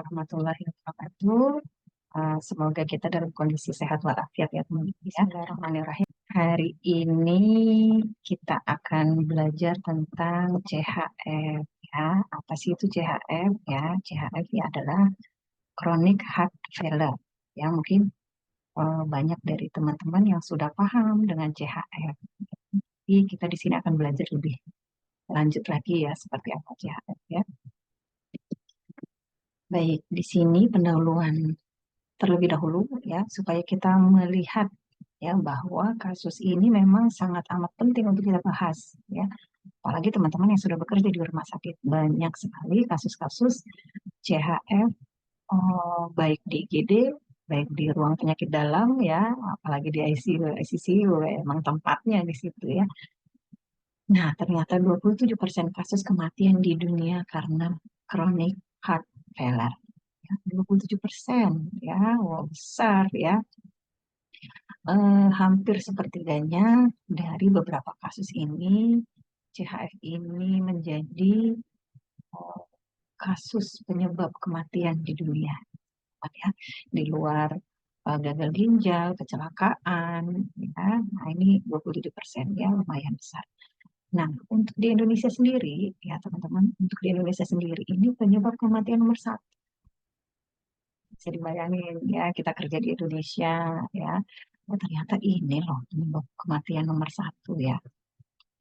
warahmatullahi wabarakatuh. Semoga kita dalam kondisi sehat walafiat ya teman-teman. Bismillahirrahmanirrahim. Hari ini kita akan belajar tentang CHF ya. Apa sih itu CHF ya? CHF ya adalah chronic heart failure. Ya mungkin banyak dari teman-teman yang sudah paham dengan CHF. Tapi kita di sini akan belajar lebih lanjut lagi ya seperti apa CHF ya. Baik, di sini pendahuluan terlebih dahulu ya supaya kita melihat ya bahwa kasus ini memang sangat amat penting untuk kita bahas ya. Apalagi teman-teman yang sudah bekerja di rumah sakit, banyak sekali kasus-kasus CHF baik di IGD, baik di ruang penyakit dalam ya, apalagi di ICU, ICCU emang tempatnya di situ ya. Nah, ternyata 27% kasus kematian di dunia karena chronic heart failure. 27% ya, wow, besar ya. Hampir sepertiganya dari beberapa kasus ini, CHF ini menjadi eh, kasus penyebab kematian di dunia. Ya, di luar gagal ginjal, kecelakaan, ya. Nah ini 27% ya, lumayan besar. Nah, untuk di Indonesia sendiri, ya teman-teman, untuk di Indonesia sendiri ini penyebab kematian nomor satu. Bisa dibayangin ya, kita kerja di Indonesia ya, oh ternyata ini loh penyebab kematian nomor satu ya.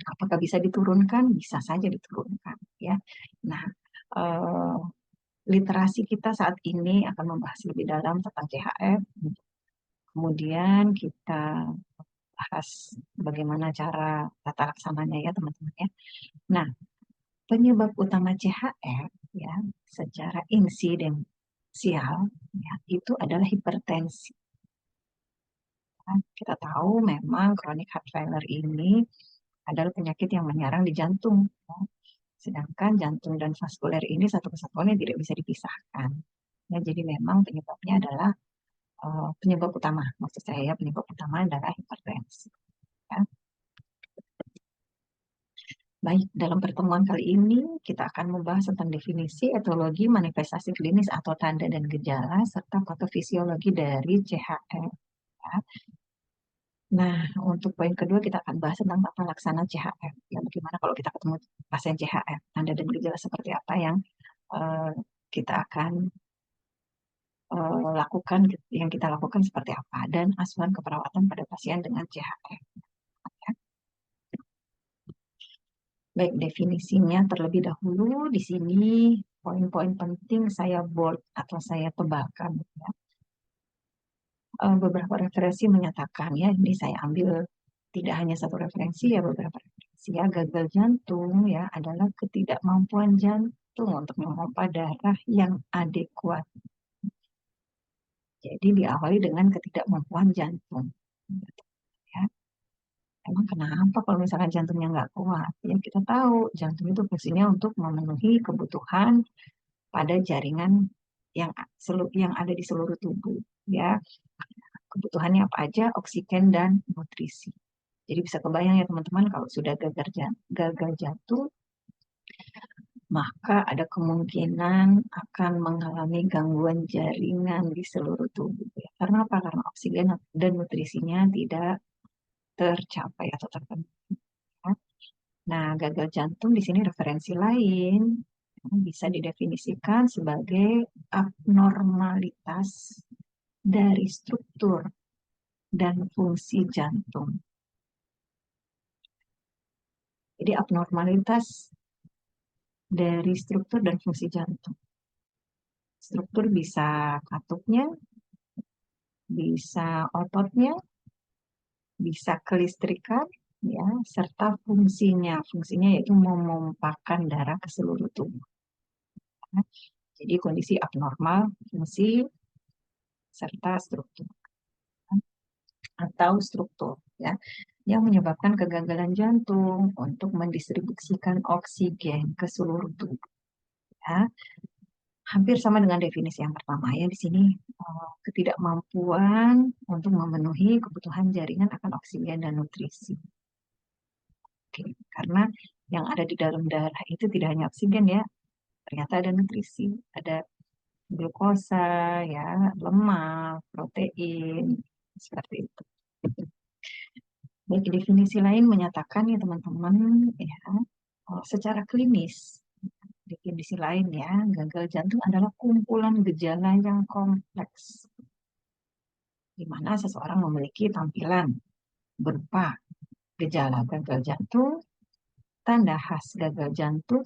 Apakah bisa diturunkan? Bisa saja diturunkan ya. Nah, eh, literasi kita saat ini akan membahas lebih dalam tentang CHF. Kemudian kita bahas bagaimana cara tata laksananya ya teman-teman ya. Nah, penyebab utama CHF ya secara insidensial ya, itu adalah hipertensi. Kita tahu memang chronic heart failure ini adalah penyakit yang menyerang di jantung. Ya. Sedangkan jantung dan vaskuler ini satu kesatuan yang tidak bisa dipisahkan. Ya, jadi memang penyebabnya adalah penyebab utama. Maksud saya penyebab utama adalah hipertensi. Ya. Baik, dalam pertemuan kali ini kita akan membahas tentang definisi, etiologi, manifestasi klinis atau tanda dan gejala, serta patofisiologi dari CHF. Ya. Nah, untuk poin kedua kita akan bahas tentang tata laksana CHF. Ya, bagaimana kalau kita ketemu pasien CHF, tanda dan gejala seperti apa yang eh, kita akan lakukan, yang kita lakukan seperti apa, dan asuhan keperawatan pada pasien dengan CHF. Ya. Baik, definisinya terlebih dahulu di sini poin-poin penting saya bold atau saya tebalkan. Ya. Beberapa referensi menyatakan ya, ini saya ambil tidak hanya satu referensi ya, beberapa referensi ya, gagal jantung ya adalah ketidakmampuan jantung untuk memompa darah yang adekuat. Jadi diawali dengan ketidakmampuan jantung. Ya. Emang kenapa kalau misalkan jantungnya nggak kuat? Ya kita tahu jantung itu fungsinya untuk memenuhi kebutuhan pada jaringan yang ada di seluruh tubuh. Ya, kebutuhannya apa aja? Oksigen dan nutrisi. Jadi bisa kebayang ya teman-teman kalau sudah gagal jantung, maka ada kemungkinan akan mengalami gangguan jaringan di seluruh tubuh. Ya. Karena apa? Karena oksigen dan nutrisinya tidak tercapai atau terpenuhi. Ya. Nah, gagal jantung di sini referensi lain bisa didefinisikan sebagai abnormalitas dari struktur dan fungsi jantung. Jadi abnormalitas dari struktur dan fungsi jantung. Struktur bisa katupnya, bisa ototnya, bisa kelistrikan, ya, serta fungsinya. Fungsinya yaitu memompakan darah ke seluruh tubuh. Jadi kondisi abnormal fungsi serta struktur atau struktur ya yang menyebabkan kegagalan jantung untuk mendistribusikan oksigen ke seluruh tubuh. Ya. Hampir sama dengan definisi yang pertama ya di sini ketidakmampuan untuk memenuhi kebutuhan jaringan akan oksigen dan nutrisi. Oke, karena yang ada di dalam darah itu tidak hanya oksigen ya, ternyata ada nutrisi, ada glukosa, ya, lemak, protein, seperti itu. Baik, definisi lain menyatakan ya teman-teman, ya, secara klinis, definisi lain ya, gagal jantung adalah kumpulan gejala yang kompleks, di mana seseorang memiliki tampilan berupa gejala gagal jantung, tanda khas gagal jantung,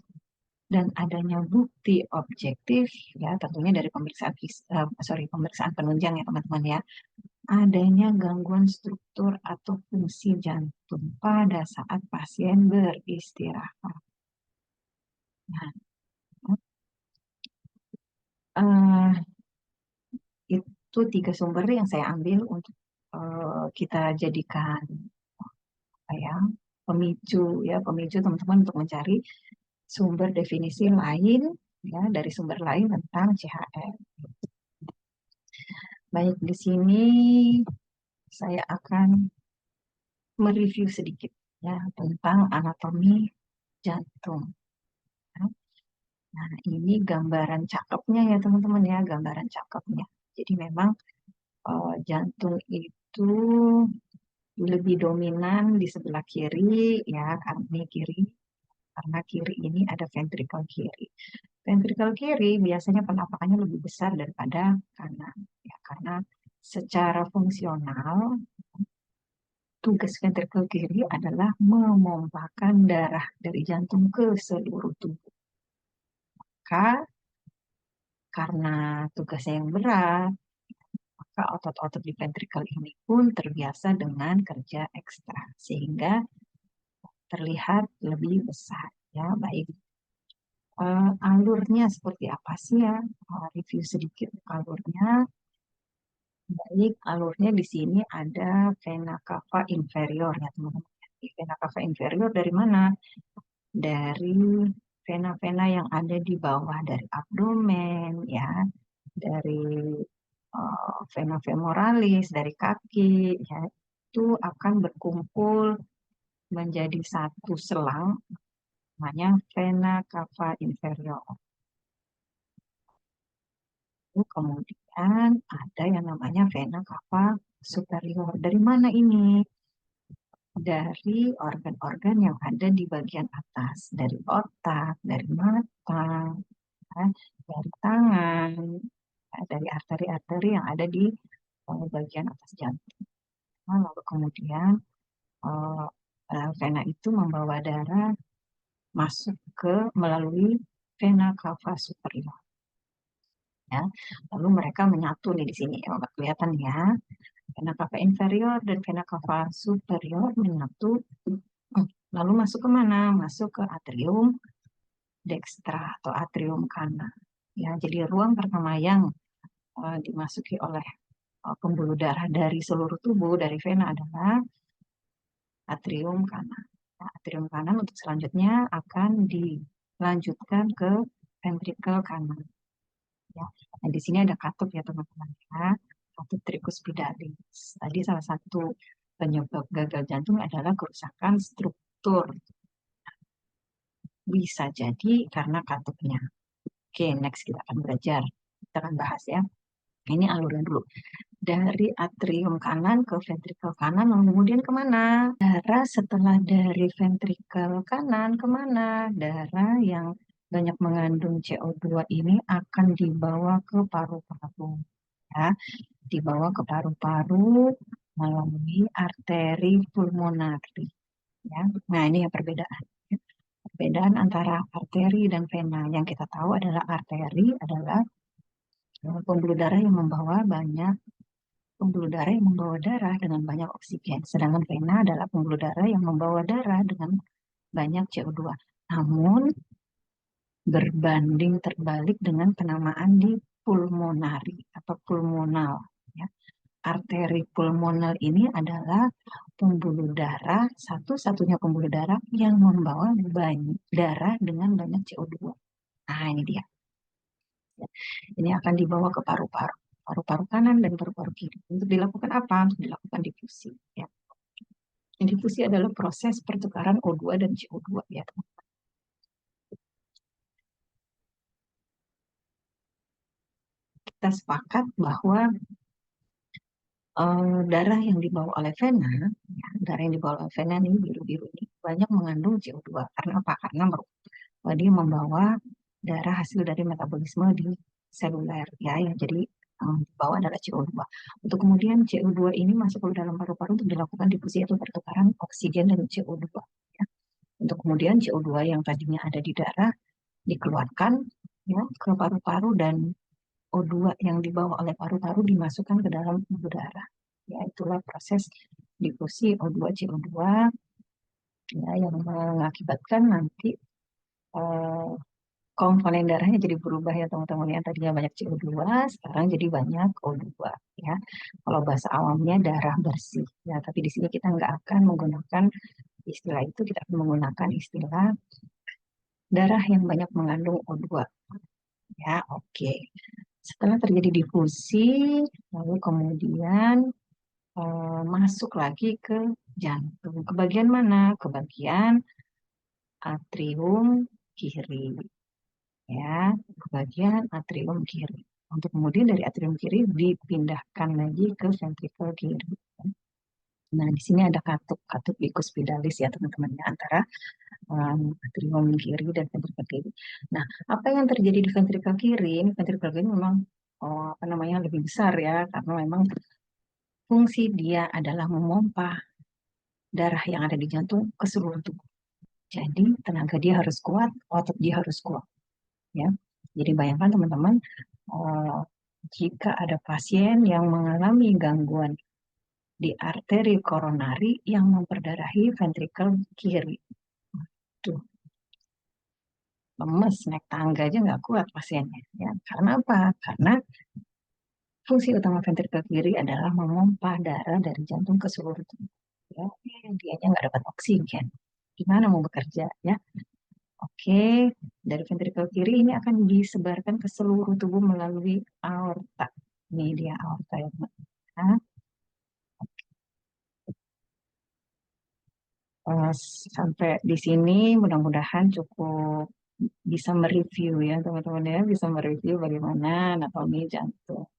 dan adanya bukti objektif, ya tentunya dari pemeriksaan penunjang ya teman-teman ya, adanya gangguan struktur atau fungsi jantung pada saat pasien beristirahat. Nah, eh, itu 3 sumber yang saya ambil untuk kita jadikan apa ya, pemicu teman-teman untuk mencari sumber definisi lain ya dari sumber lain tentang CHF. Baik, di sini saya akan mereview sedikit ya tentang anatomi jantung. Nah, ini gambaran cakepnya ya teman-teman ya, gambaran cakepnya. Jadi memang jantung itu lebih dominan di sebelah kiri ya, ini kiri, karena kiri ini ada ventricle kiri. Ventricle kiri biasanya penampakannya lebih besar daripada kanan ya, karena secara fungsional tugas ventricle kiri adalah memompakan darah dari jantung ke seluruh tubuh. Maka karena tugasnya yang berat, maka otot-otot di ventricle ini pun terbiasa dengan kerja ekstra sehingga terlihat lebih besar ya. Baik, alurnya seperti apa sih ya? Review sedikit alurnya. Baik, alurnya di sini ada vena cava inferior ya teman-teman. Vena cava inferior dari mana? Dari vena-vena yang ada di bawah dari abdomen ya, dari vena femoralis, dari kaki ya, itu akan berkumpul menjadi satu selang namanya vena cava inferior. Kemudian ada yang namanya vena cava superior. Dari mana ini? Dari organ-organ yang ada di bagian atas, dari otak, dari mata, ya, dari tangan, ya, dari arteri-arteri yang ada di bagian atas jantung. Nah, lalu kemudian eh, vena itu membawa darah masuk ke melalui vena cava superior. Ya. Lalu mereka menyatu nih di sini, ya, kelihatan ya. Vena cava inferior dan vena cava superior menyatu. Lalu masuk ke mana? Masuk ke atrium dextra atau atrium kanan. Ya, jadi ruang pertama yang dimasuki oleh pembuluh darah dari seluruh tubuh dari vena adalah atrium kanan. Nah, atrium kanan untuk selanjutnya akan dilanjutkan ke ventricle kanan. Ya. Nah, di sini ada katup ya teman-teman ya, katup tricuspidalis. Tadi salah satu penyebab gagal jantung adalah kerusakan struktur. Bisa jadi karena katupnya. Oke, next kita akan belajar. Kita akan bahas ya. Ini alurnya dulu. Dari atrium kanan ke ventricle kanan, lalu kemudian kemana? Darah setelah dari ventricle kanan kemana? Darah yang banyak mengandung CO2 ini akan dibawa ke paru-paru. Ya, dibawa ke paru-paru melalui arteri pulmonari. Ya. Nah, ini yang perbedaan. Perbedaan antara arteri dan vena. Yang kita tahu adalah arteri adalah pembuluh darah yang membawa darah dengan banyak oksigen. Sedangkan vena adalah pembuluh darah yang membawa darah dengan banyak CO2. Namun berbanding terbalik dengan penamaan di pulmonari atau pulmonal. Ya. Arteri pulmonal ini adalah pembuluh darah, satu-satunya pembuluh darah yang membawa banyak darah dengan banyak CO2. Nah, ini dia. Ini akan dibawa ke paru-paru, paru-paru kanan dan paru-paru kiri. Untuk dilakukan apa? Untuk dilakukan difusi. Ya. Difusi adalah proses pertukaran O2 dan CO2 ya. kita sepakat bahwa darah yang dibawa oleh vena, ya, darah yang dibawa oleh vena ini biru-biru ini banyak mengandung CO2. Karena apa? Karena dia membawa darah hasil dari metabolisme di seluler, ya, yang jadi yang dibawa adalah CO2. Untuk kemudian CO2 ini masuk ke dalam paru-paru untuk dilakukan difusi atau pertukaran oksigen dan CO2. Ya. Untuk kemudian CO2 yang tadinya ada di darah dikeluarkan, ya, ke paru-paru, dan O2 yang dibawa oleh paru-paru dimasukkan ke dalam udara. Ya, itulah proses difusi O2 CO2, ya, yang mengakibatkan nanti eh, komponen darahnya jadi berubah, ya teman-teman. Yang tadinya banyak CO2 sekarang jadi banyak O2, ya. Kalau bahasa awamnya darah bersih, ya, tapi di sini kita nggak akan menggunakan istilah itu, kita akan menggunakan istilah darah yang banyak mengandung O2, ya. Oke, setelah terjadi difusi, lalu kemudian masuk lagi ke jantung. Ke bagian mana? Ke bagian atrium kiri, ya, ke bagian atrium kiri. Untuk kemudian dari atrium kiri dipindahkan lagi ke ventrikel kiri. Nah, di sini ada katup bikuspidalis, ya teman-teman, ya, antara atrium kiri dan ventrikel kiri. Nah, apa yang terjadi di ventrikel kiri? Ini ventrikel kiri memang apa namanya lebih besar, ya, karena memang fungsi dia adalah memompa darah yang ada di jantung ke seluruh tubuh. Jadi tenaga dia harus kuat, otot dia harus kuat, ya. Jadi bayangkan teman-teman, eh, jika ada pasien yang mengalami gangguan di arteri koronari yang memperdarahi ventrikel kiri, tuh lemes, naik tangga aja nggak kuat pasiennya, ya. Karena apa? Karena fungsi utama ventrikel kiri adalah memompa darah dari jantung ke seluruh tubuh. Ya, dianya nggak dapat oksigen. Gimana mau bekerja, ya? Oke, dari ventrikel kiri ini akan disebarkan ke seluruh tubuh melalui aorta. Ini dia aorta, ya. Nah, eh, sampai di sini mudah-mudahan cukup bisa mereview, ya teman-teman, ya, bisa mereview bagaimana anatomi jantung.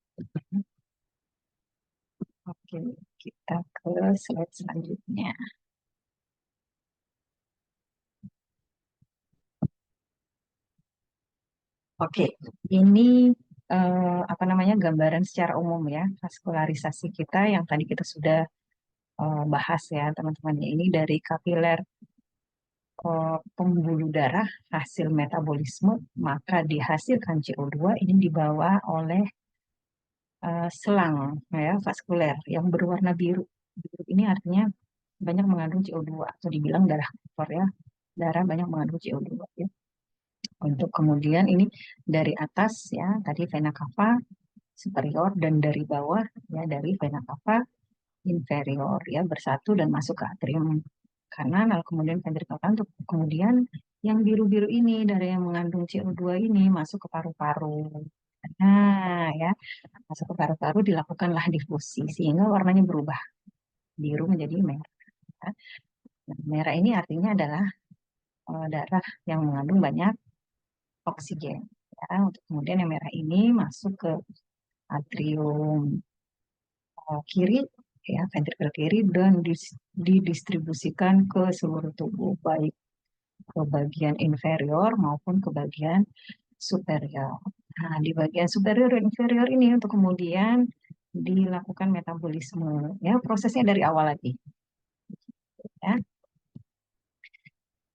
Oke, kita ke slide selanjutnya. Oke, ini apa namanya gambaran secara umum, ya, vaskularisasi kita yang tadi kita sudah bahas, ya teman-teman. Ini dari kapiler pembuluh darah hasil metabolisme, maka dihasilkan CO2 ini dibawa oleh selang, ya, vaskuler yang berwarna biru. Biru ini artinya banyak mengandung CO2 atau dibilang darah kotor, ya. Darah banyak mengandung CO2, ya. Untuk kemudian ini dari atas, ya, tadi vena cava superior, dan dari bawah, ya, dari vena cava inferior, ya, bersatu dan masuk ke atrium kanan, lalu kemudian ventrikel kanan, untuk kemudian yang biru-biru ini dari yang mengandung CO2 ini masuk ke paru-paru. Nah, ya, masuk ke paru-paru dilakukanlah difusi sehingga warnanya berubah biru menjadi merah. Nah, merah ini artinya adalah darah yang mengandung banyak oksigen. Ya, untuk kemudian yang merah ini masuk ke atrium kiri, ya, ventrikel kiri, dan didistribusikan ke seluruh tubuh, baik ke bagian inferior maupun ke bagian superior. Nah, di bagian superior dan inferior ini untuk kemudian dilakukan metabolisme, ya, prosesnya dari awal lagi, ya.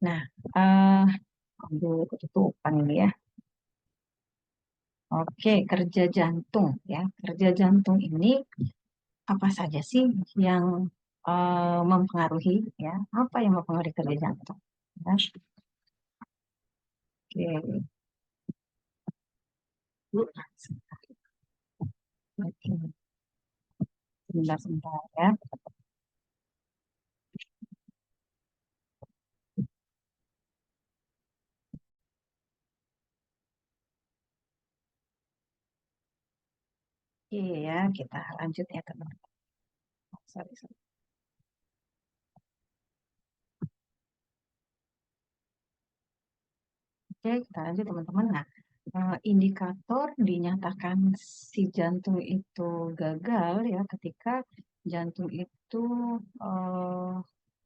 Nah, eh ambil ketutupan ini, ya. Oke, kerja jantung, ya. Kerja jantung ini apa saja sih yang mempengaruhi, ya? Apa yang mempengaruhi kerja jantung? Ya. Oke, oke, sebentar, ya. Oke, ya, kita lanjut, ya teman-teman. Sorry, sorry. Oke, kita lanjut teman-teman. Nah, indikator dinyatakan si jantung itu gagal ya ketika jantung itu eh,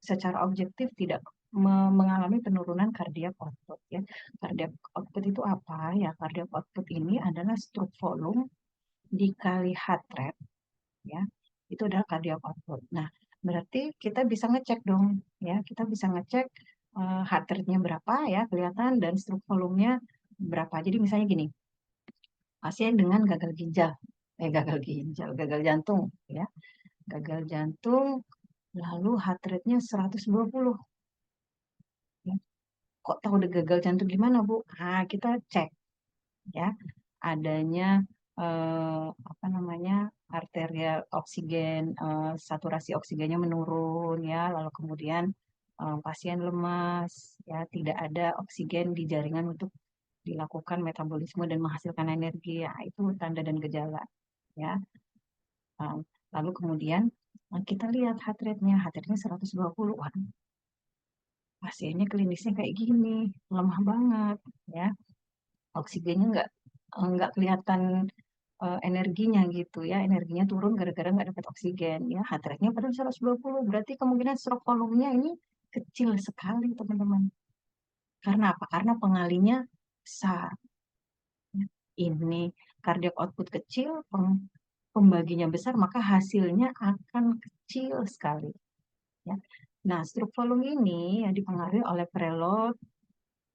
secara objektif tidak mengalami penurunan cardiac output ya. Cardiac output itu apa ya? Cardiac output ini adalah stroke volume dikali heart rate ya. Itu adalah cardiac output. Nah, berarti kita bisa ngecek dong ya. Kita bisa ngecek heart rate-nya berapa ya kelihatan dan stroke volume-nya berapa. Jadi misalnya gini, pasien dengan gagal jantung ya, gagal jantung lalu heart rate-nya 120 ya. Kok tahu udah gagal jantung gimana, Bu? Ah, kita cek ya adanya apa namanya arterial oksigen, saturasi oksigennya menurun ya, lalu kemudian pasien lemas ya, tidak ada oksigen di jaringan untuk dilakukan metabolisme dan menghasilkan energi ya, itu tanda dan gejala ya. Um, Lalu kemudian kita lihat heart rate-nya 120. Wah, pasiennya klinisnya kayak gini, lemah banget ya. Oksigennya nggak kelihatan energinya gitu ya. Energinya turun gara-gara nggak dapat oksigen ya. Heart rate-nya padahal 120. Berarti kemungkinan stroke volume-nya ini kecil sekali, teman-teman. Karena apa? Karena pengalinya besar. Ini cardiac output kecil, pembaginya besar, maka hasilnya akan kecil sekali. Ya. Nah, stroke volume ini ya, dipengaruhi oleh preload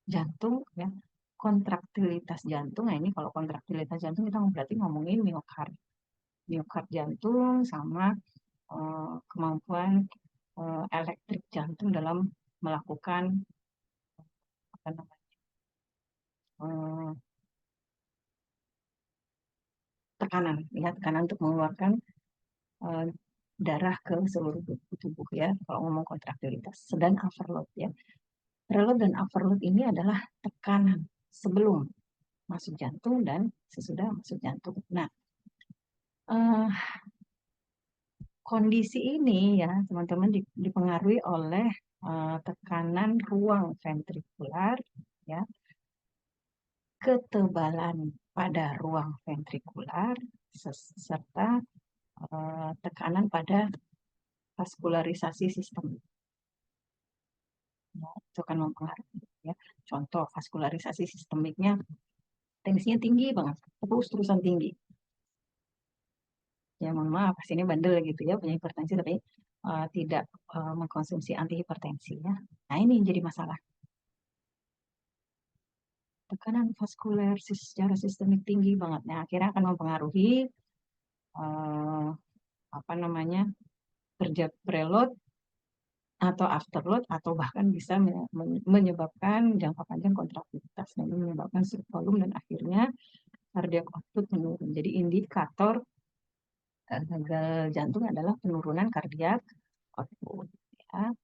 jantung, ya, kontraktilitas jantung. Nah, ini kalau kontraktilitas jantung kita berarti ngomongin miokard, miokard jantung sama kemampuan elektrik jantung dalam melakukan apa namanya eh, tekanan, ya, tekanan untuk mengeluarkan eh, darah ke seluruh tubuh ya. Kalau ngomong kontraktilitas, sedang overload ya. Preload dan overload ini adalah tekanan sebelum masuk jantung dan sesudah masuk jantung. Nah, eh, kondisi ini ya teman-teman dipengaruhi oleh tekanan ruang ventrikular ya, ketebalan pada ruang ventrikular serta tekanan pada vaskularisasi sistem. Ya, itu akan mempengaruhi ya. Contoh vaskularisasi sistemiknya tensinya tinggi banget, terus-terusan tinggi. Ya mohon maaf, ini bandel gitu ya, punya hipertensi tapi tidak mengkonsumsi antihipertensi ya. Nah ini yang jadi masalah. Tekanan vaskuler secara sistemik tinggi banget. Nah akhirnya akan mempengaruhi uh, apa namanya kerja preload atau afterload atau bahkan bisa menyebabkan jangka panjang kontraktilitas dan menyebabkan stroke volume dan akhirnya cardiac output menurun. Jadi indikator gagal jantung adalah penurunan kardiak output ya.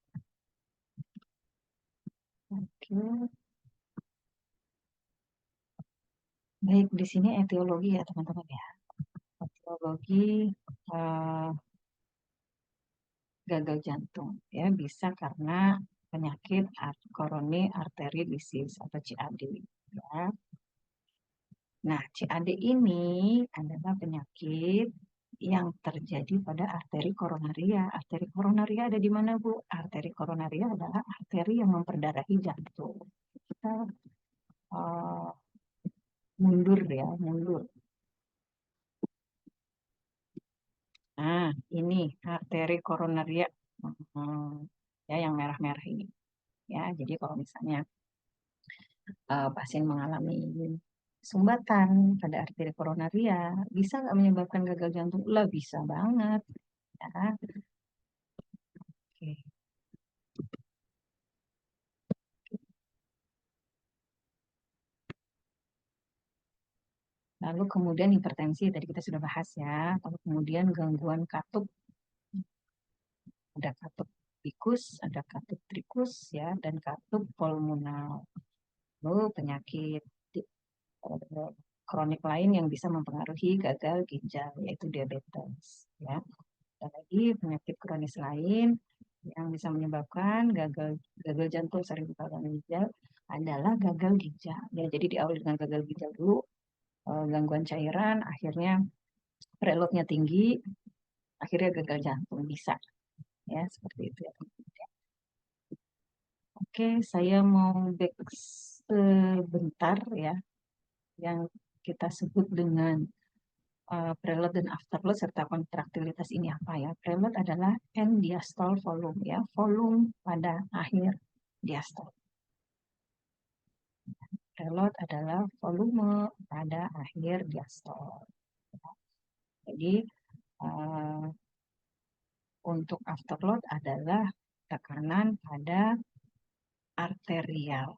Oke. Baik, di sini etiologi ya teman-teman ya. Etiologi eh, gagal jantung ya bisa karena penyakit coronary artery disease atau CAD ya. Nah, CAD ini adalah penyakit yang terjadi pada arteri koronaria. Arteri koronaria ada di mana, Bu? Arteri koronaria adalah arteri yang memperdarahi jantung. Kita uh, mundur ya, mundur. Nah, ini arteri koronaria. Hmm, ya, yang merah-merah ini. Ya, jadi kalau misalnya pasien mengalami sumbatan pada arteri koronaria, bisa nggak menyebabkan gagal jantung? Lah, bisa banget. Ya. Oke. Lalu kemudian hipertensi, tadi kita sudah bahas ya. Lalu kemudian gangguan katup, ada katup fikus, ada katup trikus ya, dan katup pulmonal. Lalu penyakit kronik lain yang bisa mempengaruhi gagal ginjal, yaitu diabetes. Ya. Ada lagi penyakit kronis lain yang bisa menyebabkan gagal jantung, cerebral ginjal, adalah gagal ginjal. Ya, jadi diawali dengan gagal ginjal dulu, gangguan cairan, akhirnya preloadnya tinggi, akhirnya gagal jantung bisa. Ya, seperti itu ya teman-teman. Oke, saya mau back sebentar ya, yang kita sebut dengan preload dan afterload serta kontraktilitas ini apa ya? Preload adalah end diastole volume ya, volume pada akhir diastole. Preload adalah volume pada akhir diastole. Jadi untuk afterload adalah tekanan pada arterial.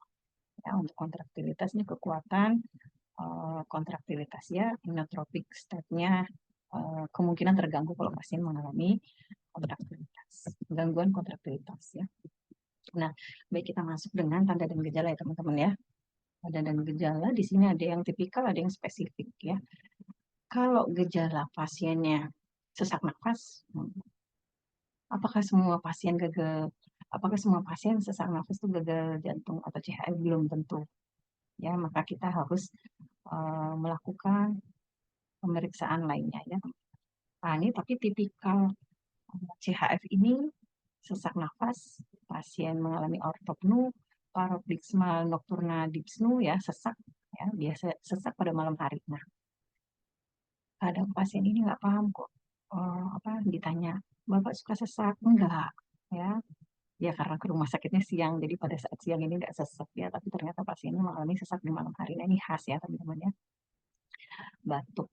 Ya, untuk kontraktilitas ini kekuatan kontraktilitas ya, inotropik state-nya kemungkinan terganggu kalau pasien mengalami kontraktilitas, gangguan kontraktilitas ya. Nah, baik kita masuk dengan tanda dan gejala ya teman-teman ya. Tanda dan gejala di sini ada yang tipikal, ada yang spesifik ya. Kalau gejala pasiennya sesak nafas, apakah semua pasien gagal? Apakah semua pasien sesak nafas itu gagal jantung atau CHF? Belum tentu. Ya, maka kita harus melakukan pemeriksaan lainnya ya. Nah, ini tapi tipikal CHF ini sesak nafas, pasien mengalami ortopnu, paroxysmal nocturna dyspnea ya, sesak ya, biasa sesak pada malam hari. Nah, kadang pasien ini nggak paham kok. Apa ditanya, Bapak suka sesak? Enggak, ya. Ya karena ke rumah sakitnya siang, jadi pada saat siang ini nggak sesak ya, tapi ternyata pasiennya mengalami sesak di malam hari. Nah, ini khas ya teman-teman ya. Batuk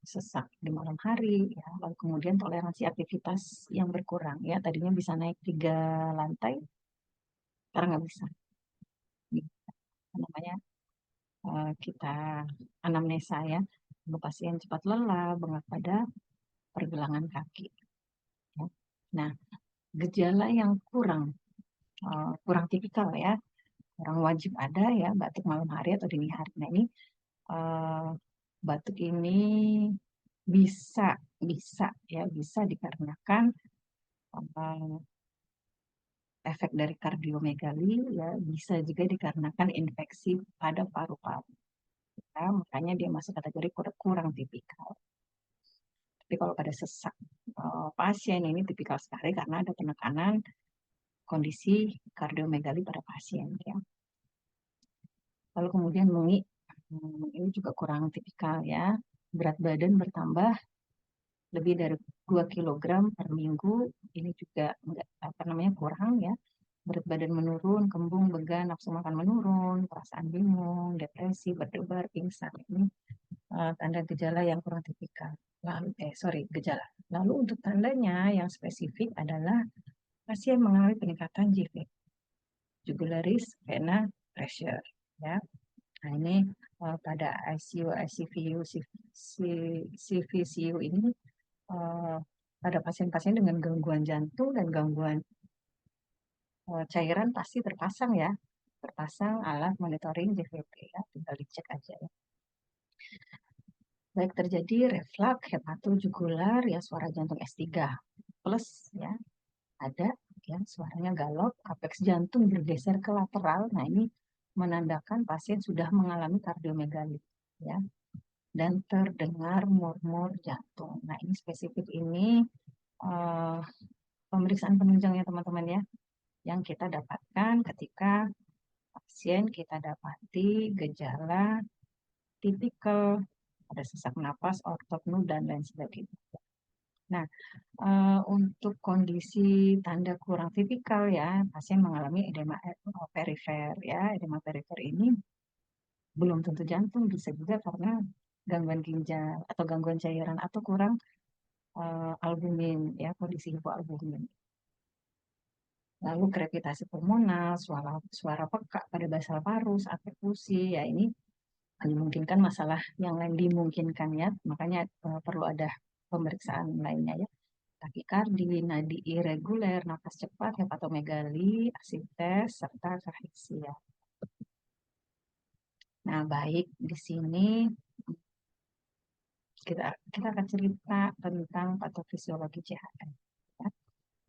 sesak di malam hari ya, lalu kemudian toleransi aktivitas yang berkurang ya, tadinya bisa naik 3 lantai sekarang nggak bisa. Namanya kita anamnesa ya, pasien cepat lelah, bengkak pada pergelangan kaki ya. Nah, gejala yang kurang tipikal ya, orang wajib ada ya, batuk malam hari atau dini hari. Nah, ini uh, batuk ini bisa bisa ya, bisa dikarenakan uh, efek dari kardiomegali ya, bisa juga dikarenakan infeksi pada paru-paru ya, makanya dia masuk kategori kurang tipikal. Tapi kalau pada sesak pasien ini tipikal sekali karena ada penekanan kondisi kardiomegali pada pasien ya. Lalu kemudian ini juga kurang tipikal ya, berat badan bertambah lebih dari 2 kilogram per minggu, ini juga enggak, apa namanya, kurang ya. Berat badan menurun, kembung, began, nafsu makan menurun, perasaan bingung, depresi, berdebar, pingsan. Ini tanda gejala yang kurang tipikal. Lalu, gejala. Lalu untuk tandanya yang spesifik adalah pasien mengalami peningkatan JV, jugularis vena pressure. Ya. Nah, ini pada ICU, ICVU, CVCU ini pada pasien-pasien dengan gangguan jantung dan gangguan cairan pasti terpasang ya, terpasang alat monitoring JVP ya, tinggal dicek aja ya. Baik terjadi reflux hepatojugular ya, suara jantung S3 plus ya, ada ya suaranya galop, apeks jantung bergeser ke lateral. Nah, ini menandakan pasien sudah mengalami kardiomegali ya, dan terdengar murmur jantung. Nah, ini spesifik ini pemeriksaan penunjangnya teman-teman ya, yang kita dapatkan ketika pasien kita dapati gejala tipikal ada sesak napas, ortopnu, dan lain sebagainya. Nah, untuk kondisi tanda kurang tipikal ya, pasien mengalami edema perifer ya, edema perifer ini belum tentu jantung, bisa juga karena gangguan ginjal atau gangguan cairan atau kurang albumin ya, kondisi hipoalbumin. Lalu krepitasi pulmonal, suara pekak pada basal parus, perkusi, ya ini dimungkinkan masalah yang lain dimungkinkan ya, makanya perlu ada pemeriksaan lainnya ya. Takikardi, nadi irreguler, napas cepat, hepatomegali, asid tes, serta kaheksia. Nah, baik di sini kita akan cerita tentang patofisiologi CHF.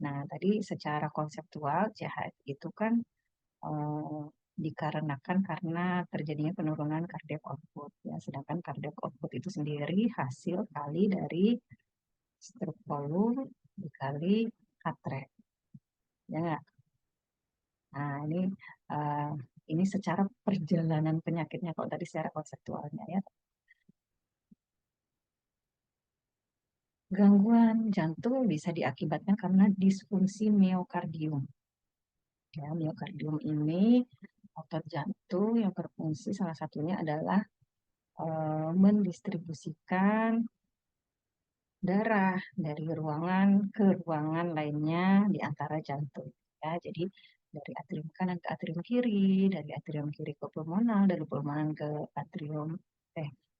Nah, tadi secara konseptual CHF itu kan dikarenakan karena terjadinya penurunan cardiac output ya. Sedangkan cardiac output itu sendiri hasil kali dari stroke volume dikali heart rate. Ya nggak? Nah, uh, ini secara perjalanan penyakitnya kalau tadi secara konseptualnya ya. Gangguan jantung bisa diakibatkan karena disfungsi miokardium. Ya, miokardium ini otot jantung yang berfungsi salah satunya adalah mendistribusikan darah dari ruangan ke ruangan lainnya di antara jantung. Ya, jadi dari atrium kanan ke atrium kiri, dari atrium kiri ke pulmonal, dari pulmonal ke atrium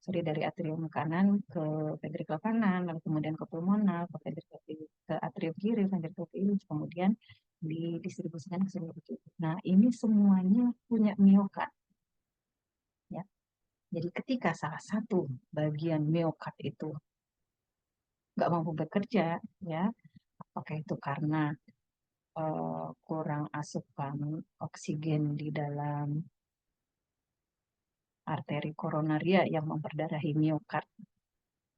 dari atrium kanan ke ventrikel kanan, lalu kemudian ke pulmonal, ke atrium kiri, ventrikel kiri, kemudian didistribusikan ke seluruh tubuh. Nah, ini semuanya punya miokard. Ya. Jadi ketika salah satu bagian miokard itu nggak mampu bekerja, ya, apakah itu karena kurang asupan oksigen di dalam arteri koronaria yang memperdarahi miokard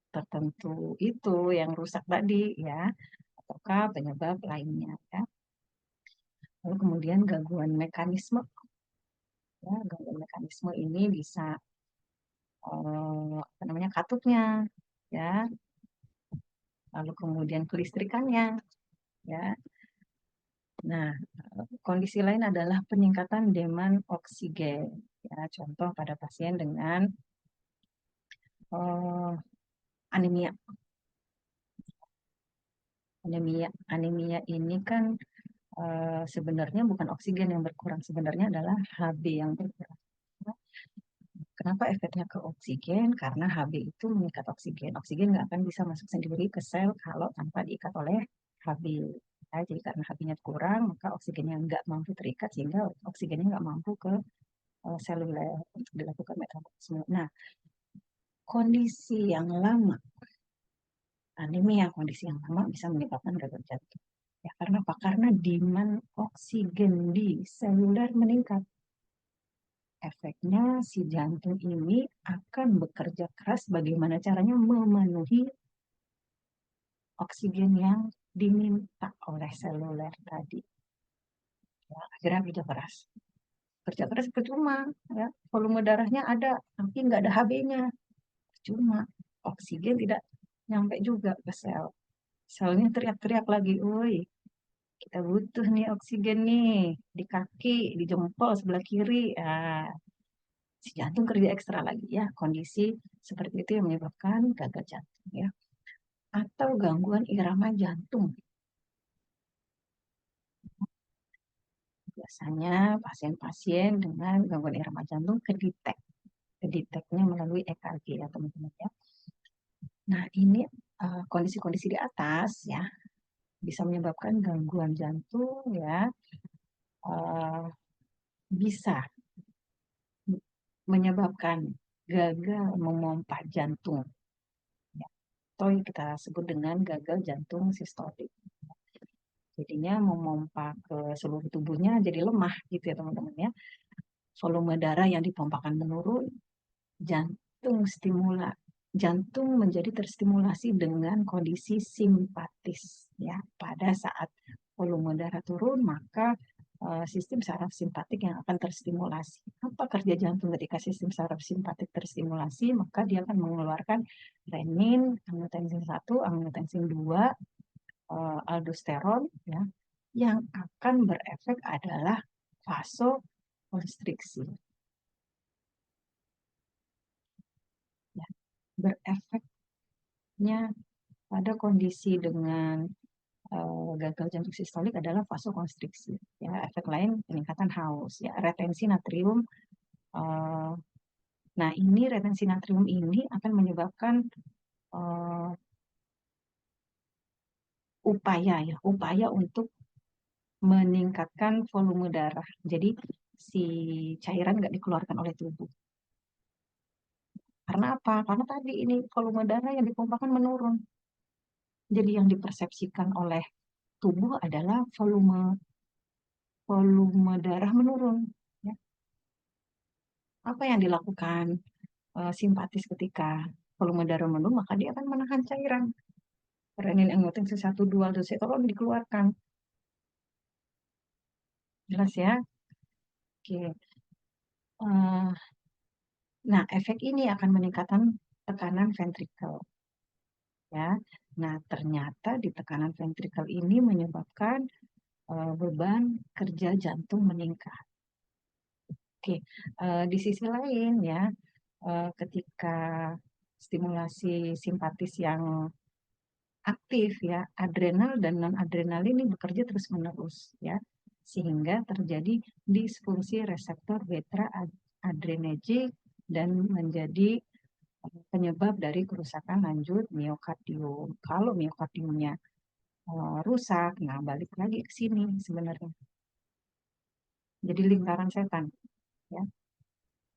tertentu itu yang rusak tadi, ya, ataukah penyebab lainnya, ya. Lalu kemudian gangguan mekanisme, ya, gangguan mekanisme ini bisa apa namanya katupnya, ya, lalu kemudian kelistrikannya, ya. Nah, kondisi lain adalah peningkatan demand oksigen. Ya, contoh pada pasien dengan anemia. Anemia ini kan sebenarnya bukan oksigen yang berkurang, sebenarnya adalah Hb yang berkurang. Kenapa efeknya ke oksigen? Karena Hb itu mengikat oksigen. Oksigen nggak akan bisa masuk sendiri ke sel kalau tanpa diikat oleh Hb. Ya, jadi karena Hb-nya kurang, maka oksigennya nggak mampu terikat sehingga oksigennya nggak mampu ke seluler untuk dilakukan metabolisme. Nah, kondisi yang lama, anemia kondisi yang lama bisa menyebabkan gagal jantung. Ya, karena apa? Karena demand oksigen di seluler meningkat. Efeknya si jantung ini akan bekerja keras bagaimana caranya memenuhi oksigen yang diminta oleh seluler tadi. Ya, akhirnya kerja keras. Kerja keras percuma, ya. Volume darahnya ada, tapi nggak ada Hb-nya. Percuma. Oksigen tidak nyampe juga ke sel. Selnya teriak-teriak lagi, woi, kita butuh nih oksigen nih di kaki, di jempol sebelah kiri. Si jantung kerja ekstra lagi, ya. Kondisi seperti itu yang menyebabkan gagal jantung, ya. Atau gangguan irama jantung. Biasanya pasien-pasien dengan gangguan irama jantung kedeteknya melalui EKG, ya teman-teman, ya. Nah, ini kondisi-kondisi di atas, ya, bisa menyebabkan gangguan jantung, ya, bisa menyebabkan gagal memompa jantung, ya, atau yang kita sebut dengan gagal jantung sistolik. Jadinya memompa ke seluruh tubuhnya jadi lemah gitu ya teman-teman, ya. Volume darah yang dipompakan menurun, jantung menjadi terstimulasi dengan kondisi simpatis, ya. Pada saat volume darah turun, maka sistem saraf simpatik yang akan terstimulasi. Apa kerja jantung ketika sistem saraf simpatik terstimulasi? Maka dia akan mengeluarkan renin, angiotensin 1, angiotensin 2, aldosteron, ya, yang akan berefek adalah vasokonstriksi. Ya, berefeknya pada kondisi dengan gagal jantung sistolik adalah vasokonstriksi. Ya, efek lain peningkatan haus, ya, retensi natrium. Uh, nah, ini retensi natrium ini akan menyebabkan uh, upaya untuk meningkatkan volume darah. Jadi si cairan nggak dikeluarkan oleh tubuh. Karena apa? Karena tadi ini volume darah yang dipompakan menurun. Jadi yang dipersepsikan oleh tubuh adalah volume darah menurun. Ya. Apa yang dilakukan simpatis ketika volume darah menurun, maka dia akan menahan cairan. Renin, angiotensin 1, 2, aldosterone dikeluarkan. Jelas ya? Oke. Nah, efek ini akan meningkatkan tekanan ventrikel. Ya. Nah, ternyata di tekanan ventrikel ini menyebabkan beban kerja jantung meningkat. Oke, di sisi lain ya, ketika stimulasi simpatis yang aktif ya, adrenal dan non adrenal ini bekerja terus-menerus ya, sehingga terjadi disfungsi reseptor beta adrenergic dan menjadi penyebab dari kerusakan lanjut miokardium. Kalau miokardiumnya rusak, nah balik lagi ke sini sebenarnya. Jadi lingkaran setan ya.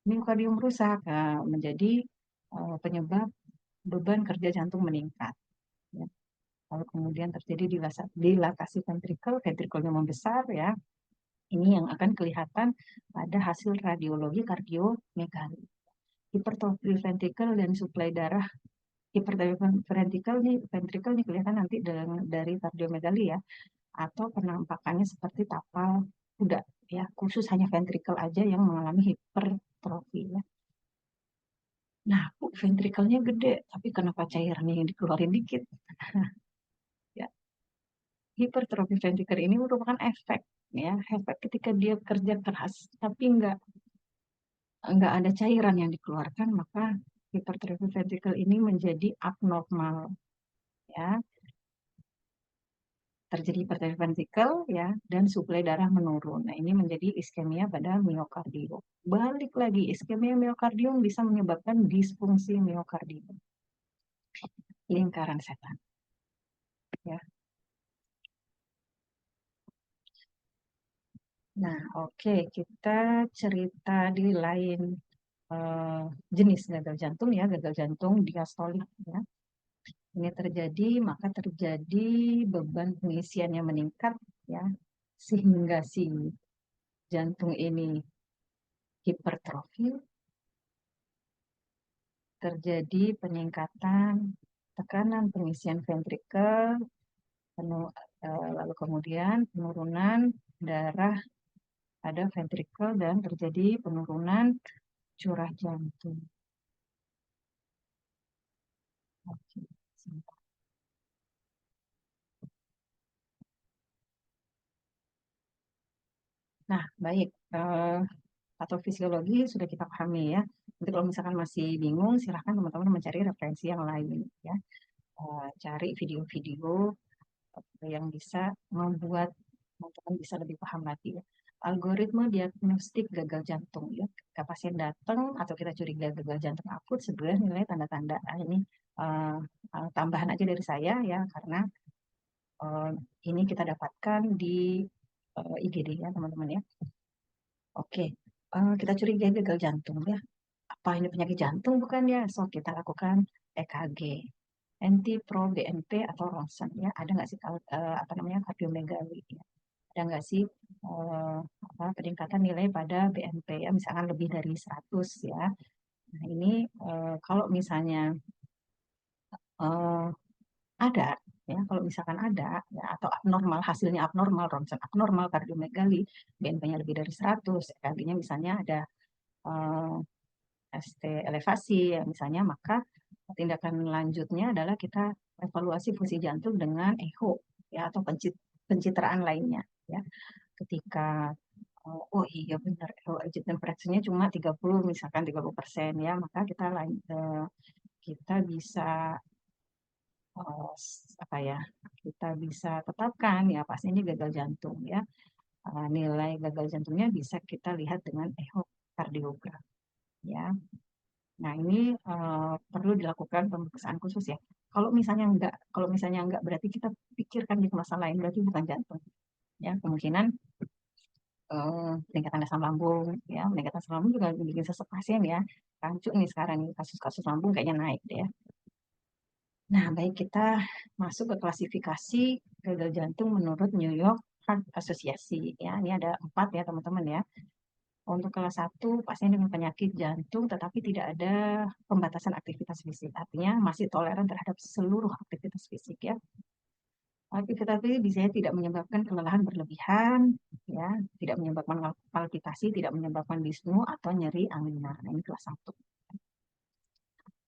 Miokardium rusak menjadi penyebab beban kerja jantung meningkat. Ya. Lalu kemudian terjadi dilatasi ventrikel, ventrikelnya membesar ya. Ini yang akan kelihatan pada hasil radiologi kardiomegali. Hipertrofi ventrikel dan suplai darah hipertrofi ventrikel nih kelihatan nanti dari kardiomegali ya, atau penampakannya seperti tapal kuda ya, khusus hanya ventrikel aja yang mengalami hipertrofi ya. Nah, ventrikelnya gede, tapi kenapa cairannya yang dikeluarin dikit? Ya, hipertrofi ventrikel ini merupakan efek ya, efek ketika dia kerja keras tapi nggak ada cairan yang dikeluarkan, maka hipertrofi ventrikel ini menjadi abnormal ya. Terjadi hipertrofi ventrikel ya, dan suplai darah menurun. Nah, ini menjadi iskemia pada miokardium. Balik lagi, iskemia miokardium bisa menyebabkan disfungsi miokardium. Lingkaran setan. Ya. Nah, oke, kita cerita di lain jenis gagal jantung ya, gagal jantung diastolik ya. Ini terjadi, maka terjadi beban pengisian yang meningkat ya, sehingga si jantung ini hipertrofi, terjadi peningkatan tekanan pengisian ventrikel, lalu kemudian penurunan darah pada ventrikel dan terjadi penurunan curah jantung. Oke, nah, baik. Patofisiologi sudah kita pahami ya. Nanti kalau misalkan masih bingung, silahkan teman-teman mencari referensi yang lain ya. Cari video-video yang bisa membuat teman-teman bisa lebih paham lagi ya. Algoritma diagnostik gagal jantung ya. Ketika pasien datang atau kita curiga gagal jantung akut, sebenarnya nilai tanda-tanda ini uh, tambahan aja dari saya ya, karena uh, ini kita dapatkan di IGD ya teman-teman ya. Oke, kita curiga gagal jantung ya. Apa ini penyakit jantung bukan ya? So kita lakukan EKG, NT-pro BNP atau ronsen ya. Ada nggak sih apa namanya kardiomegali ya? Ada nggak sih peningkatan nilai pada BNP ya, misalkan lebih dari 100 ya. Nah ini kalau misalnya eh, ada ya, kalau misalkan ada ya, atau abnormal, hasilnya abnormal, ronsen abnormal, kardiomegali, BNP-nya lebih dari 100, EKG-nya misalnya ada eh, ST elevasi ya misalnya, maka tindakan lanjutnya adalah kita evaluasi fungsi jantung dengan echo ya, atau pencitraan lainnya ya. Ketika oh iya benar ejection fraction-nya cuma 30 misalkan 30% ya, maka kita bisa eh, apa ya, kita bisa tetapkan ya pastinya gagal jantung ya. Nilai gagal jantungnya bisa kita lihat dengan echokardiogram ya. Nah, ini perlu dilakukan pemeriksaan khusus ya. Kalau misalnya enggak berarti kita pikirkan di masalah lain, berarti bukan jantung. Ya, kemungkinan peningkatan asam lambung, ya, peningkatan asam lambung juga bikin sesak pasien ya. Rancu nih sekarang nih kasus-kasus lambung kayaknya naik deh ya. Nah, baik kita masuk ke klasifikasi gagal jantung menurut New York Heart Association ya. Ini ada 4 ya teman-teman ya. Untuk kelas 1, pasien dengan penyakit jantung tetapi tidak ada pembatasan aktivitas fisik. Artinya masih toleran terhadap seluruh aktivitas fisik ya. Aktivitas fisik biasanya tidak menyebabkan kelelahan berlebihan, ya, tidak menyebabkan palpitasi, tidak menyebabkan disnu atau nyeri angina. Nah, ini kelas 1.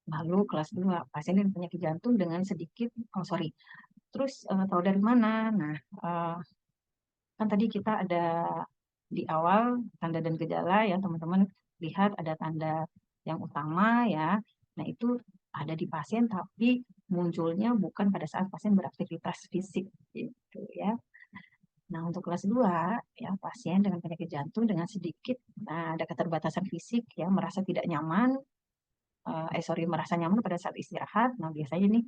Lalu kelas 2, pasien dengan penyakit jantung dengan sedikit, terus tahu dari mana? Nah, kan tadi kita ada di awal tanda dan gejala ya teman-teman, lihat ada tanda yang utama ya. Nah, itu ada di pasien tapi munculnya bukan pada saat pasien beraktivitas fisik gitu ya. Nah, untuk kelas 2 ya, pasien dengan penyakit jantung dengan sedikit ada keterbatasan fisik ya, merasa tidak nyaman, merasa nyaman pada saat istirahat. Nah, biasanya nih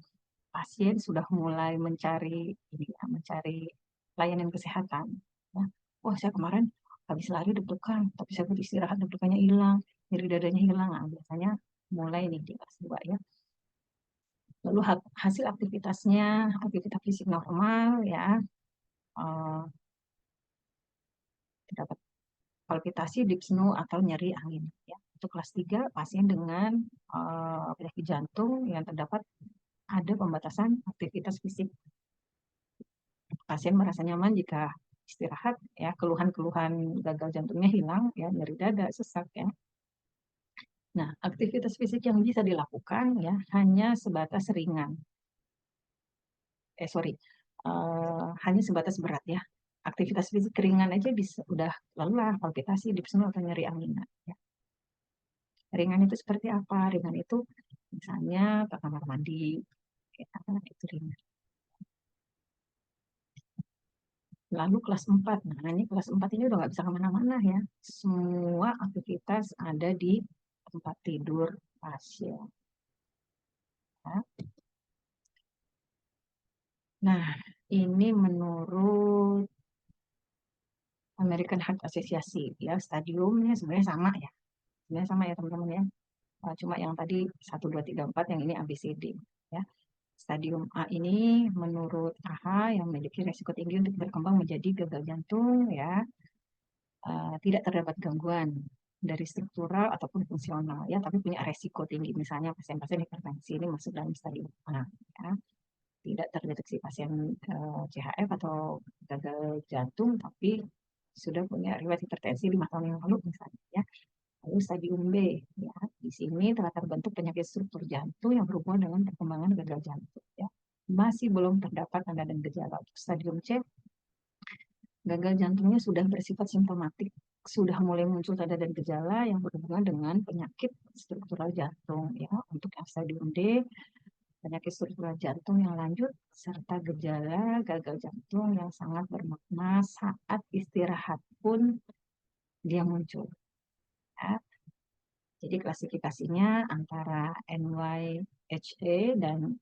pasien sudah mulai mencari ini ya, mencari layanan kesehatan. Ya. Wah, saya kemarin habis lari deg-degan, tapi saya butuh istirahat, deg-degannya hilang, nyeri dadanya hilang. Nah, biasanya mulai nih di kelas 2 ya. Lalu hasil aktivitasnya, aktivitas fisik normal ya, eh, terdapat palpitasi, dyspnea atau nyeri angin. Ya. Untuk kelas 3, pasien dengan penyakit jantung yang terdapat ada pembatasan aktivitas fisik. Pasien merasa nyaman jika istirahat, ya, keluhan-keluhan gagal jantungnya hilang, ya, nyeri dada, sesak, ya. Nah, aktivitas fisik yang bisa dilakukan ya hanya sebatas ringan. Hanya sebatas berat ya. Aktivitas fisik ringan aja bisa udah lelah, palpitasi, dyspnea atau nyeri angina. Ya. Ringan itu seperti apa? Ringan itu misalnya ke kamar mandi, ya, itu ringan. Lalu kelas 4, nah ini kelas 4 ini udah nggak bisa kemana-mana ya. Semua aktivitas ada di tempat tidur pasien. Ya. Nah, ini menurut American Heart Association ya, stadiumnya sebenarnya sama ya. Sebenarnya sama ya teman-teman ya. Cuma yang tadi 1, 2, 3, 4, yang ini ABCD ya. Stadium A ini menurut AHA yang memiliki resiko tinggi untuk berkembang menjadi gagal jantung ya. Tidak terdapat gangguan dari struktural ataupun fungsional ya, tapi punya resiko tinggi, misalnya pasien-pasien hipertensi ini masuk dalam stadium A ya. Tidak terdeteksi pasien CHF atau gagal jantung tapi sudah punya riwayat hipertensi 5 tahun yang lalu misalnya ya. Lalu stadium B ya, di sini telah terbentuk penyakit struktur jantung yang berhubungan dengan perkembangan gagal jantung ya. Masih belum terdapat tanda dan gejala. Untuk stadium C, gagal jantungnya sudah bersifat simptomatik, sudah mulai muncul tanda dan gejala yang berhubungan dengan penyakit struktural jantung ya. Untuk yang stadium D, penyakit struktural jantung yang lanjut serta gejala gagal jantung yang sangat bermakna saat istirahat pun dia muncul ya. Jadi klasifikasinya antara NYHA dan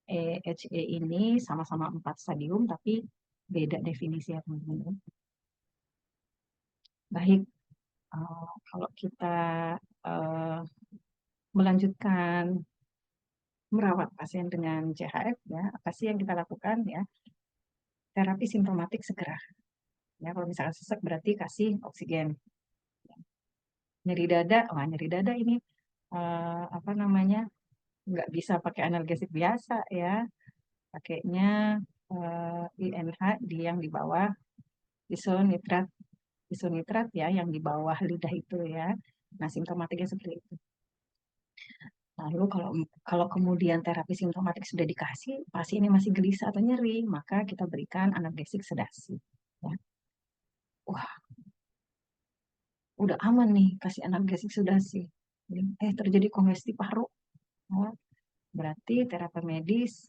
EHA ini sama-sama 4 stadium tapi beda definisi ya teman-teman. Baik, kalau kita melanjutkan merawat pasien dengan CHF ya, apa sih yang kita lakukan ya? Terapi simptomatik segera. Ya, kalau misalkan sesak berarti kasih oksigen. Nyeri dada, nyeri dada ini apa namanya? Nggak bisa pakai analgesik biasa ya. Pakainya INH yang di bawah isonitrat, isonitrat ya, yang di bawah lidah itu ya. Nah, simptomatiknya seperti itu. Lalu kalau kemudian terapi simptomatik sudah dikasih, pasien ini masih gelisah atau nyeri, maka kita berikan analgesik sedasi. Ya. Wah, udah aman nih, kasih analgesik sedasi. Terjadi kongesti paru. Ya. Berarti terapi medis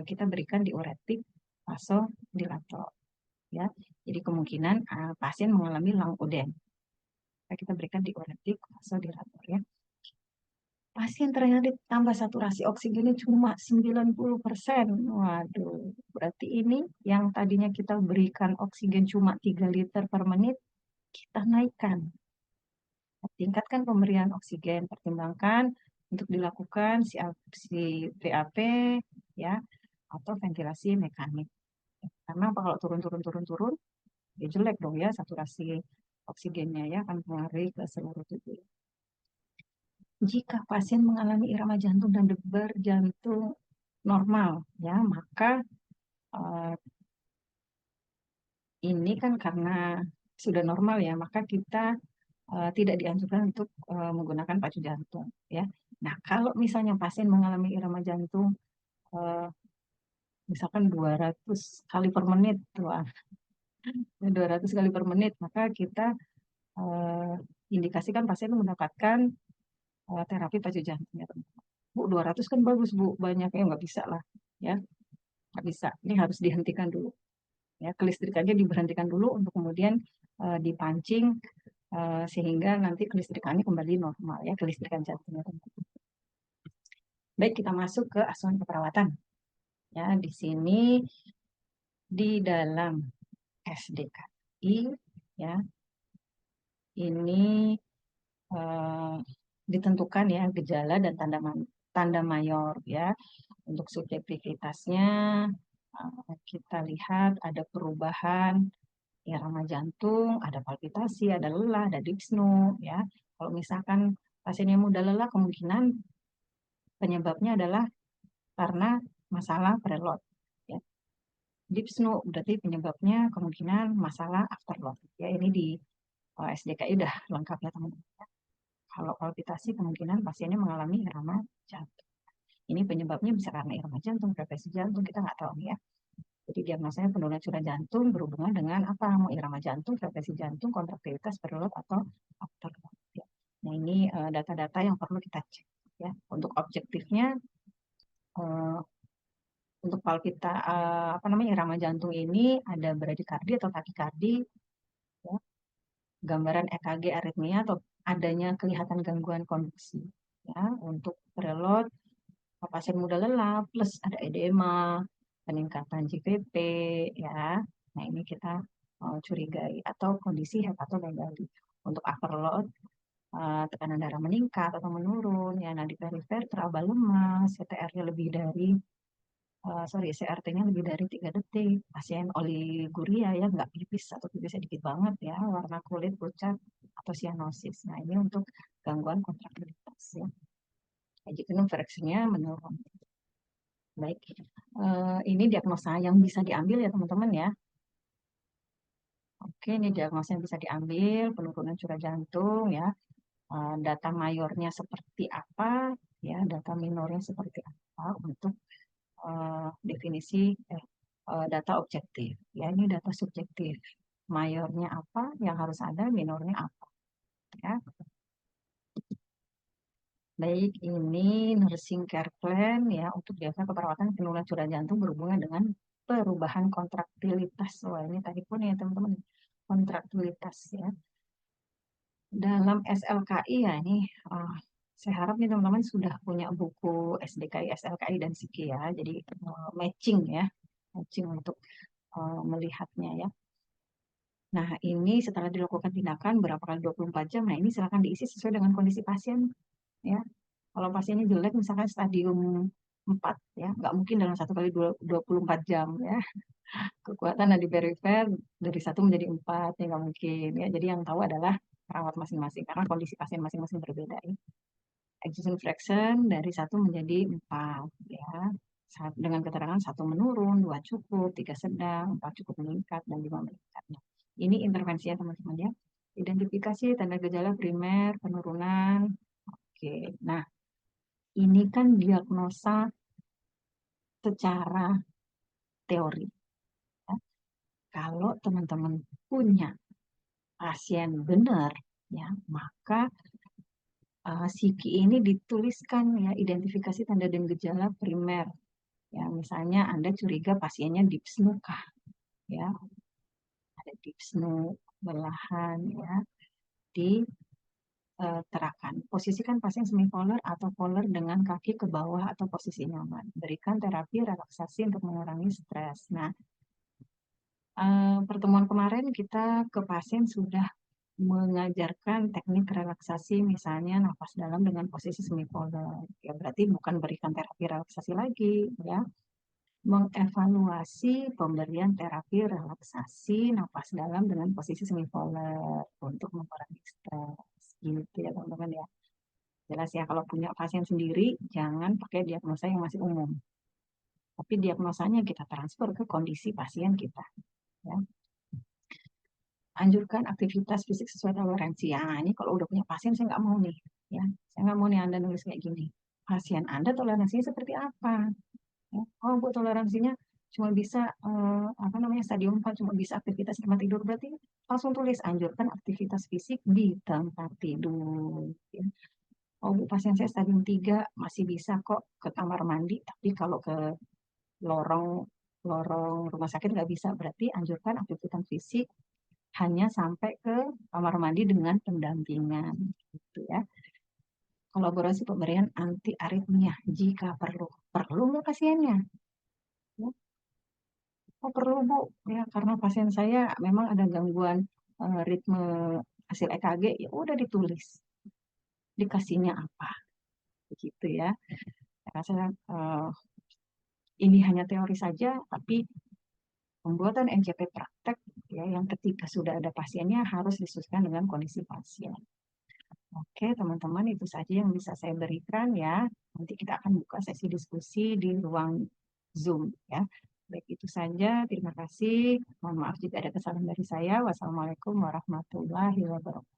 kita berikan diuretik vasodilator. Ya. Jadi kemungkinan pasien mengalami langkoden. Kita berikan diuretik vasodilator ya. Pasien ternyata ditambah saturasi oksigennya cuma 90%. Waduh, berarti ini yang tadinya kita berikan oksigen cuma 3 liter per menit, kita naikkan. Tingkatkan pemberian oksigen, pertimbangkan untuk dilakukan VAP ya, atau ventilasi mekanik. Karena kalau turun, ya jelek dong ya saturasi oksigennya ya, akan mengalir ke seluruh tubuh. Jika pasien mengalami irama jantung dan debar jantung normal, ya, maka ini kan karena sudah normal ya, maka kita tidak dianjurkan untuk menggunakan pacu jantung, ya. Nah, kalau misalnya pasien mengalami irama jantung misalkan 200 kali per menit, 200 kali per menit, maka kita indikasikan pasien mendapatkan terapi pacu jantung. Ya, Bu, 200 kan bagus, Bu. Banyaknya nggak bisa lah. Ya, nggak bisa. Ini harus dihentikan dulu. Ya, kelistrikannya diberhentikan dulu untuk kemudian dipancing sehingga nanti kelistrikannya kembali normal. Ya, kelistrikan jantungnya. Baik, kita masuk ke asuhan keperawatan. Ya, di sini di dalam SDKI, ya, ini ditentukan ya gejala dan tanda mayor ya. Untuk subjektivitasnya kita lihat ada perubahan irama jantung, ada palpitasi, ada lelah, ada dyspnea ya. Kalau misalkan pasiennya mudah lelah, kemungkinan penyebabnya adalah karena masalah preload ya. Dyspnea berarti penyebabnya kemungkinan masalah afterload ya. Ini di SDKI udah lengkap ya teman-teman. Kalau palpitasi kemungkinan pasiennya mengalami irama jantung. Ini penyebabnya bisa karena irama jantung, frekuensi jantung, kita nggak tahu ya. Jadi diagnosanya penurunan curah jantung berhubungan dengan apa? Mau irama jantung, frekuensi jantung, kontraktilitas, preload, atau afterload. Ya. Nah, ini data-data yang perlu kita cek. Ya. Untuk objektifnya, untuk irama jantung ini ada bradikardi atau takikardi, ya. Gambaran EKG aritmia atau adanya kelihatan gangguan konduksi. Ya. Untuk preload, pasien mudah lelah, plus ada edema, peningkatan JPP, ya. Nah, ini kita curigai atau kondisi hepatomegali. Untuk upperload, tekanan darah meningkat atau menurun, ya. Nadi perifer teraba lemas, CTR-nya lebih dari CRT-nya lebih dari 3 detik. Pasien oliguria ya, nggak pipis atau pipisnya dikit banget ya, warna kulit pucat atau sianosis. Nah, ini untuk gangguan kontraktilitas ya. Ejekunum fraksinya menurun. Baik, ini diagnosa yang bisa diambil ya teman-teman ya. Oke, ini diagnosa yang bisa diambil, penurunan curah jantung ya. Data mayornya seperti apa, ya, data minornya seperti apa untuk definisi data objektif. Ya, ini data subjektif. Mayornya apa yang harus ada, minornya apa. Ya. Baik, ini nursing care plan ya untuk diagnosa keperawatan penurunan curah jantung berhubungan dengan perubahan kontraktilitas. Wah, ini tadi pun ya teman-teman, kontraktilitas ya. Dalam SLKI ya ini, saya harap nih teman-teman sudah punya buku SDKI, SLKI, dan SIKI ya. Jadi matching ya, matching untuk melihatnya ya. Nah, ini setelah dilakukan tindakan berapa kali 24 jam, nah ini silakan diisi sesuai dengan kondisi pasien ya. Kalau pasiennya jelek misalkan stadium 4 ya, nggak mungkin dalam 1 kali 24 jam ya. Kekuatan nadi perifer dari 1 menjadi 4 ya nggak mungkin ya. Jadi yang tahu adalah perawat masing-masing karena kondisi pasien masing-masing berbeda ya. Ejection fraction dari 1 menjadi 4 ya. Dengan keterangan 1 menurun, 2 cukup, 3 sedang, 4 cukup meningkat, dan 5 meningkat. Nah, ini intervensinya teman-teman ya. Identifikasi tanda gejala primer penurunan. Oke, nah ini kan diagnosa secara teori. Ya. Kalau teman-teman punya pasien benar, ya maka SIKI ini dituliskan ya identifikasi tanda dan gejala primer. Ya, misalnya Anda curiga pasiennya dyspnea kah? Ya, ada dyspnea belahan ya di terakan. Posisikan pasien semipolar atau polar dengan kaki ke bawah atau posisi nyaman. Berikan terapi relaksasi untuk mengurangi stres. Nah, pertemuan kemarin kita ke pasien sudah mengajarkan teknik relaksasi, misalnya nafas dalam dengan posisi semipolar. Ya, berarti bukan berikan terapi relaksasi lagi, ya. mengevaluasi pemberian terapi relaksasi napas dalam dengan posisi semi volar untuk mengurangi stres gitu ya teman-teman ya. Jelas ya, kalau punya pasien sendiri jangan pakai diagnosa yang masih umum, tapi diagnosanya kita transfer ke kondisi pasien kita ya. Anjurkan aktivitas fisik sesuai toleransi ya. Ini kalau udah punya pasien saya nggak mau nih ya, saya nggak mau nih Anda nulis kayak gini. Pasien Anda toleransinya seperti apa ya? Oh Bu, toleransinya cuma bisa apa namanya stadium 4, cuma bisa aktivitas di tempat tidur, berarti langsung tulis anjurkan aktivitas fisik di tempat tidur ya. Oh Bu, pasien saya stadium 3 masih bisa kok ke kamar mandi, tapi kalau ke lorong lorong rumah sakit nggak bisa, berarti anjurkan aktivitas fisik hanya sampai ke kamar mandi dengan pendampingan gitu ya. Kolaborasi pemberian anti aritmia jika perlu. Perlu nggak pasiennya? Ya, oh perlu Bu, ya karena pasien saya memang ada gangguan ritme hasil EKG, ya udah ditulis. Dikasihnya apa? Begitu ya. Saya rasa ini hanya teori saja, tapi pembuatan NCP praktek ya yang ketika sudah ada pasiennya harus disesuaikan dengan kondisi pasien. Oke, teman-teman, itu saja yang bisa saya berikan ya. Nanti kita akan buka sesi diskusi di ruang Zoom ya. Baik, itu saja. Terima kasih. Mohon maaf jika ada kesalahan dari saya. Wassalamualaikum warahmatullahi wabarakatuh.